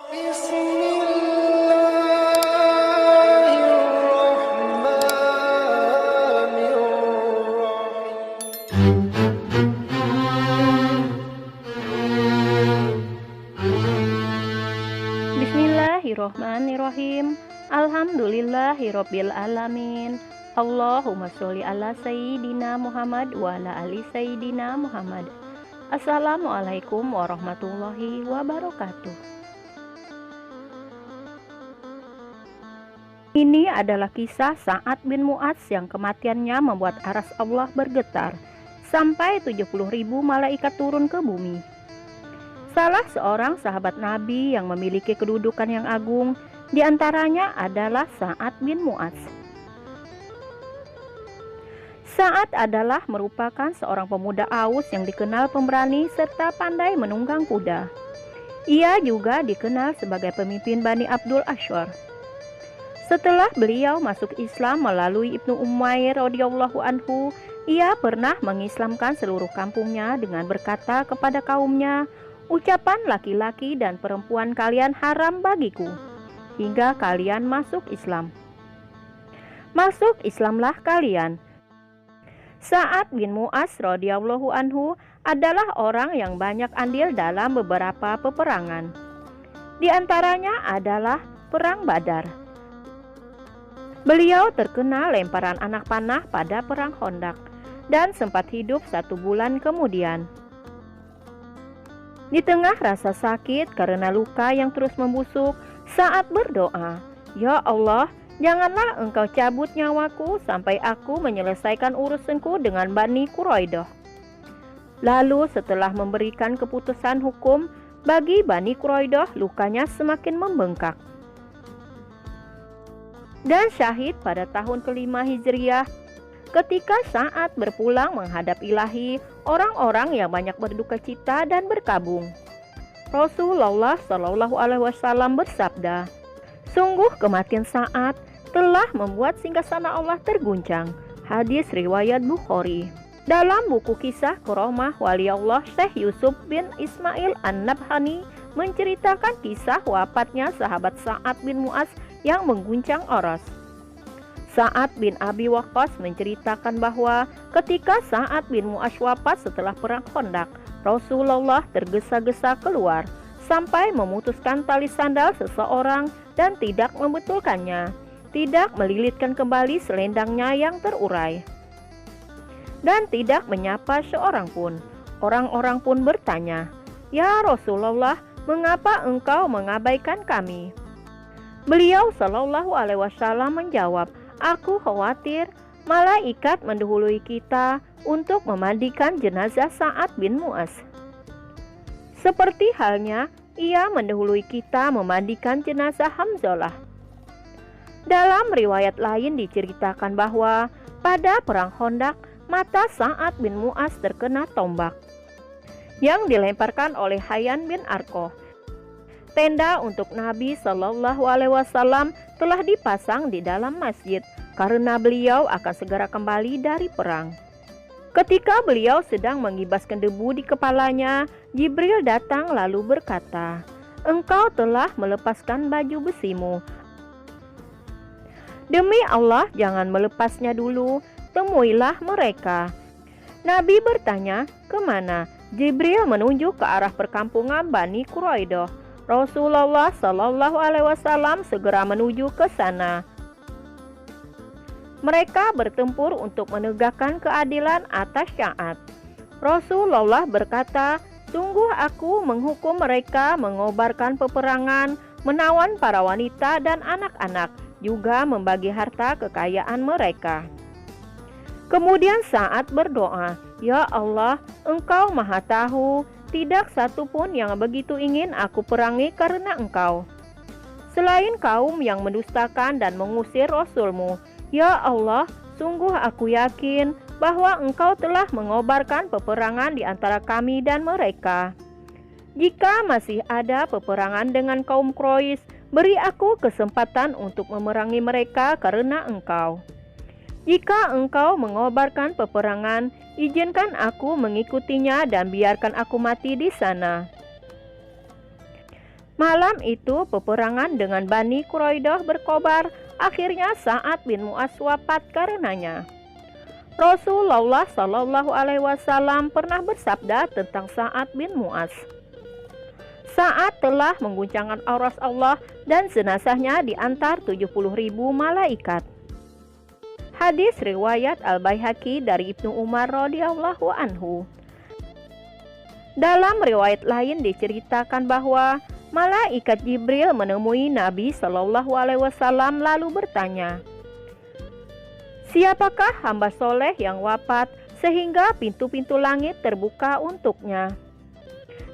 Bismillahirrohmanirrohim. Alhamdulillahirabbil alamin. Allahumma sholli ala sayyidina Muhammad wa ala ali sayyidina Muhammad. Assalamualaikum warahmatullahi wabarakatuh. Ini adalah kisah Sa'ad bin Mu'adz yang kematiannya membuat arsy Allah bergetar sampai 70.000 malaikat turun ke bumi. Salah seorang sahabat Nabi yang memiliki kedudukan yang agung, di antaranya adalah Sa'ad bin Mu'adz. Sa'ad adalah merupakan seorang pemuda Aus yang dikenal pemberani serta pandai menunggang kuda. Ia juga dikenal sebagai pemimpin Bani Abdul Ashwar. Setelah beliau masuk Islam melalui Ibnu Umair radhiyallahu anhu, ia pernah mengislamkan seluruh kampungnya dengan berkata kepada kaumnya, "Ucapan laki-laki dan perempuan kalian haram bagiku, hingga kalian masuk Islam. Masuk Islamlah kalian." Sa'ad bin Mu'adz radhiyallahu anhu adalah orang yang banyak andil dalam beberapa peperangan. Di antaranya adalah Perang Badar. Beliau terkena lemparan anak panah pada Perang Khandaq dan sempat hidup 1 bulan kemudian. Di tengah rasa sakit karena luka yang terus membusuk, Sa'ad berdoa, "Ya Allah, janganlah Engkau cabut nyawaku sampai aku menyelesaikan urusanku dengan Bani Quraidah." Lalu setelah memberikan keputusan hukum bagi Bani Quraidah, lukanya semakin membengkak dan syahid pada tahun ke-5 Hijriah. Ketika Sa'ad berpulang menghadap Ilahi, orang-orang yang banyak berduka cita dan berkabung. Rasulullah Shallallahu Alaihi Wasallam bersabda, "Sungguh kematian Sa'ad telah membuat singgasana Allah terguncang." Hadis riwayat Bukhari. Dalam buku kisah Karamah Wali Allah, Syekh Yusuf bin Ismail An-Nabhani menceritakan kisah wafatnya sahabat Sa'ad bin Mu'adz yang mengguncang arsy. Sa'ad bin Abi Waqqas menceritakan bahwa ketika Sa'ad bin Mu'adz wafat setelah Perang Khandaq, Rasulullah tergesa-gesa keluar sampai memutuskan tali sandal seseorang dan tidak membetulkannya, tidak melilitkan kembali selendangnya yang terurai, dan tidak menyapa seorang pun. Orang-orang pun bertanya, "Ya Rasulullah, mengapa engkau mengabaikan kami?" Beliau Shallallahu Alaihi Wasallam menjawab, "Aku khawatir malaikat mendahului kita untuk memandikan jenazah Sa'ad bin Mu'adz, seperti halnya ia mendahului kita memandikan jenazah Hamzalah." Dalam riwayat lain diceritakan bahwa pada Perang Khandaq, mata Sa'ad bin Mu'adz terkena tombak yang dilemparkan oleh Hayyan bin Arqah. Tenda untuk Nabi Shallallahu Alaihi Wasallam telah dipasang di dalam masjid karena beliau akan segera kembali dari perang. Ketika beliau sedang mengibaskan debu di kepalanya, Jibril datang lalu berkata, "Engkau telah melepaskan baju besimu. Demi Allah, jangan melepasnya dulu, temuilah mereka." Nabi bertanya, "Kemana?" Jibril menunjuk ke arah perkampungan Bani Quraidah. Rasulullah Shallallahu Alaihi Wasallam segera menuju ke sana. Mereka bertempur untuk menegakkan keadilan atas Sa'ad. Rasulullah berkata, "Sungguh aku menghukum mereka mengobarkan peperangan, menawan para wanita dan anak-anak, juga membagi harta kekayaan mereka." Kemudian Sa'ad berdoa, "Ya Allah, Engkau Maha Tahu, tidak satu pun yang begitu ingin aku perangi karena Engkau, selain kaum yang mendustakan dan mengusir Rasul-Mu. Ya Allah, sungguh aku yakin bahwa Engkau telah mengobarkan peperangan di antara kami dan mereka. Jika masih ada peperangan dengan kaum Quraisy, beri aku kesempatan untuk memerangi mereka karena Engkau. Jika Engkau mengobarkan peperangan, izinkan aku mengikutinya dan biarkan aku mati di sana." Malam itu peperangan dengan Bani Quraidah berkobar. Akhirnya Sa'ad bin Mu'az wafat karenanya. Rasulullah Shallallahu Alaihi Wasallam pernah bersabda tentang Sa'ad bin Mu'az. Sa'ad telah mengguncangkan auras Allah dan jenazahnya diantar 70.000 malaikat. Hadis riwayat Al-Baihaqi dari Ibnu Umar radhiyallahu anhu. Dalam riwayat lain diceritakan bahwa malaikat Jibril menemui Nabi Shallallahu Alaihi Wasallam lalu bertanya, "Siapakah hamba soleh yang wafat sehingga pintu-pintu langit terbuka untuknya?"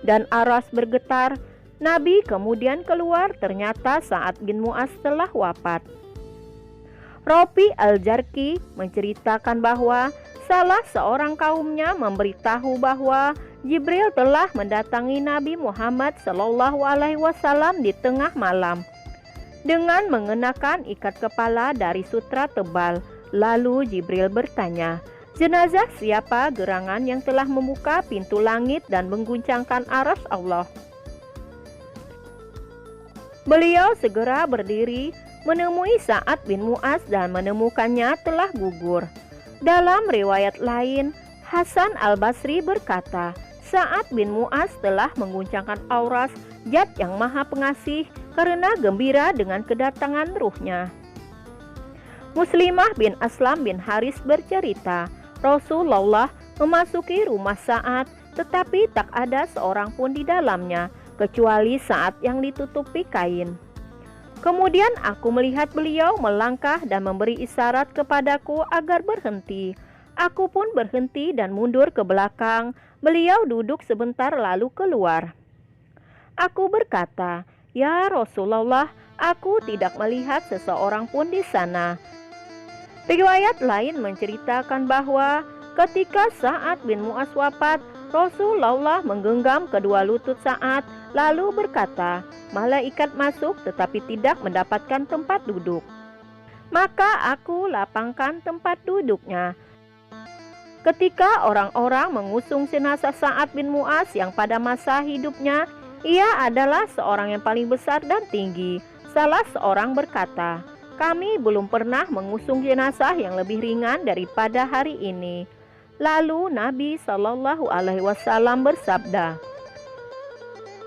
Dan aras bergetar. Nabi kemudian keluar, ternyata Sa'ad bin Mu'az telah wafat. Rafi Al-Jarqi menceritakan bahwa salah seorang kaumnya memberitahu bahwa Jibril telah mendatangi Nabi Muhammad Shallallahu Alaihi Wasallam di tengah malam dengan mengenakan ikat kepala dari sutra tebal. Lalu Jibril bertanya, "Jenazah siapa gerangan yang telah membuka pintu langit dan mengguncangkan aras Allah?" Beliau segera berdiri menemui Sa'ad bin Mu'az dan menemukannya telah gugur. Dalam riwayat lain, Hasan Al-Basri berkata, Sa'ad bin Mu'az telah mengguncangkan auras Zat yang Maha Pengasih karena gembira dengan kedatangan ruhnya. Muslimah bin Aslam bin Haris bercerita, Rasulullah memasuki rumah Sa'ad, tetapi tak ada seorang pun di dalamnya, kecuali Sa'ad yang ditutupi kain. Kemudian aku melihat beliau melangkah dan memberi isyarat kepadaku agar berhenti. Aku pun berhenti dan mundur ke belakang. Beliau duduk sebentar lalu keluar. Aku berkata, "Ya Rasulullah, aku tidak melihat seseorang pun di sana." Riwayat lain menceritakan bahwa ketika Sa'ad bin Mu'az wafat, Rasulullah menggenggam kedua lutut Sa'ad lalu berkata, "Malaikat masuk tetapi tidak mendapatkan tempat duduk. Maka aku lapangkan tempat duduknya." Ketika orang-orang mengusung jenazah Sa'ad bin Mu'az yang pada masa hidupnya ia adalah seorang yang paling besar dan tinggi, salah seorang berkata, "Kami belum pernah mengusung jenazah yang lebih ringan daripada hari ini." Lalu Nabi Shallallahu Alaihi Wasallam bersabda,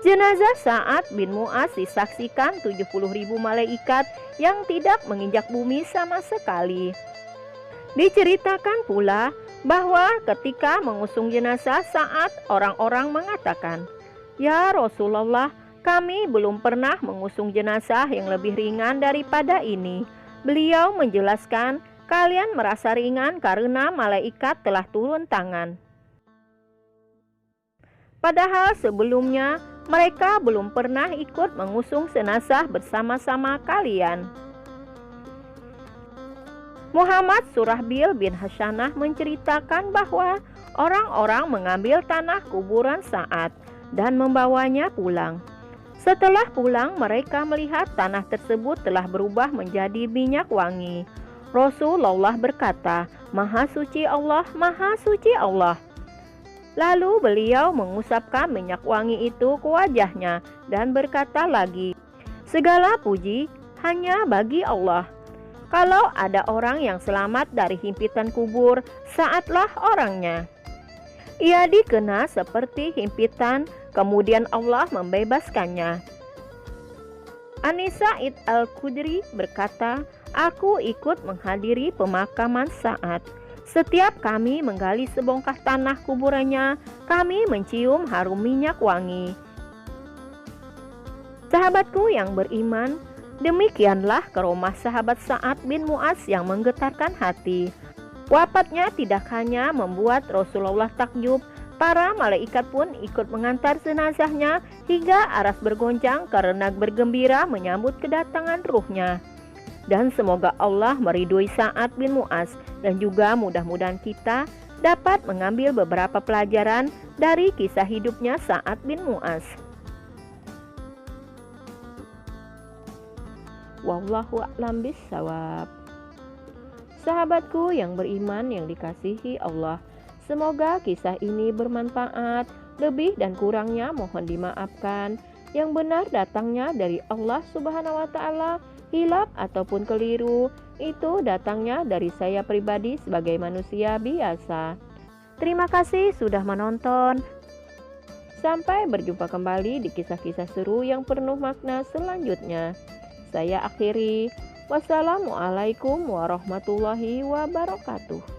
jenazah Sa'ad bin Mu'az disaksikan 70.000 malaikat yang tidak menginjak bumi sama sekali. Diceritakan pula bahwa ketika mengusung jenazah Sa'ad, orang-orang mengatakan, "Ya Rasulullah, kami belum pernah mengusung jenazah yang lebih ringan daripada ini." Beliau menjelaskan, "Kalian merasa ringan karena malaikat telah turun tangan. Padahal sebelumnya mereka belum pernah ikut mengusung jenazah bersama-sama kalian." Muhammad Surahbil bin Hasanah menceritakan bahwa orang-orang mengambil tanah kuburan Sa'ad dan membawanya pulang. Setelah pulang, mereka melihat tanah tersebut telah berubah menjadi minyak wangi. Rasulullah berkata, "Maha suci Allah, Maha suci Allah." Lalu beliau mengusapkan minyak wangi itu ke wajahnya dan berkata lagi, "Segala puji hanya bagi Allah. Kalau ada orang yang selamat dari himpitan kubur, Sa'adlah orangnya. Ia dikena seperti himpitan, kemudian Allah membebaskannya." Anis Sa'id Al-Khudri berkata, "Aku ikut menghadiri pemakaman Sa'ad. Setiap kami menggali sebongkah tanah kuburannya, kami mencium harum minyak wangi. Sahabatku yang beriman, demikianlah karomah sahabat Sa'ad bin Mu'az yang menggetarkan hati. Wafatnya tidak hanya membuat Rasulullah takjub, para malaikat pun ikut mengantar jenazahnya hingga aras bergoncang karena bergembira menyambut kedatangan ruhnya. Dan semoga Allah meridhoi Sa'ad bin Mu'az, dan juga mudah-mudahan kita dapat mengambil beberapa pelajaran dari kisah hidupnya Sa'ad bin Mu'az. Wallahu a'lam bishawab. Sahabatku yang beriman yang dikasihi Allah, semoga kisah ini bermanfaat. Lebih dan kurangnya mohon dimaafkan. Yang benar datangnya dari Allah Subhanahu wa Ta'ala, hilaf ataupun keliru itu datangnya dari saya pribadi sebagai manusia biasa. Terima kasih sudah menonton. Sampai berjumpa kembali di kisah-kisah seru yang penuh makna selanjutnya. Saya akhiri. Wassalamualaikum warahmatullahi wabarakatuh.